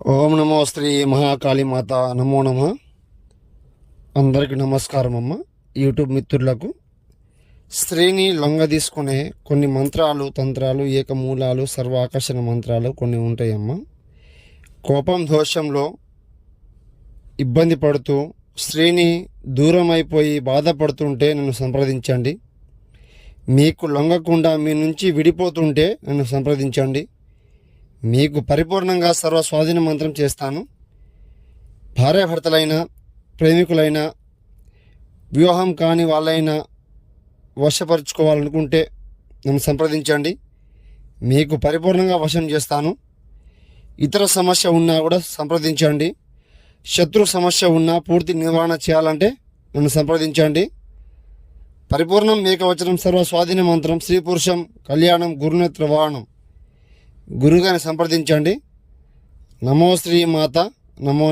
ఓం నమో శ్రీ మహాకాళీ మాత నమో నమ. అందరికీ నమస్కారం అమ్మ. యూట్యూబ్ మిత్రులకు స్త్రీని లొంగ తీసుకునే కొన్ని మంత్రాలు, తంత్రాలు, ఏకమూలాలు, సర్వాకర్షణ మంత్రాలు కొన్ని ఉంటాయమ్మ. కోపం దోషంలో ఇబ్బంది పడుతూ స్త్రీని దూరం అయిపోయి బాధపడుతుంటే నన్ను సంప్రదించండి. మీకు లొంగకుండా మీ నుంచి విడిపోతుంటే నన్ను సంప్రదించండి. మీకు పరిపూర్ణంగా సర్వ స్వాధీన మంత్రం చేస్తాను. భార్యాభర్తలైన, ప్రేమికులైన, వివాహం కాని వాళ్ళైనా వశపరుచుకోవాలనుకుంటే నన్ను సంప్రదించండి. మీకు పరిపూర్ణంగా వశం చేస్తాను. ఇతర సమస్య ఉన్నా కూడా సంప్రదించండి. శత్రు సమస్య ఉన్నా పూర్తి నివారణ చేయాలంటే నన్ను సంప్రదించండి. పరిపూర్ణం ఏకవచనం సర్వ స్వాధీన మంత్రం స్త్రీ పురుషం కళ్యాణం గురునేత్ర వాహనం గురుగారిని సంప్రదించండి. నమో శ్రీ మాత నమో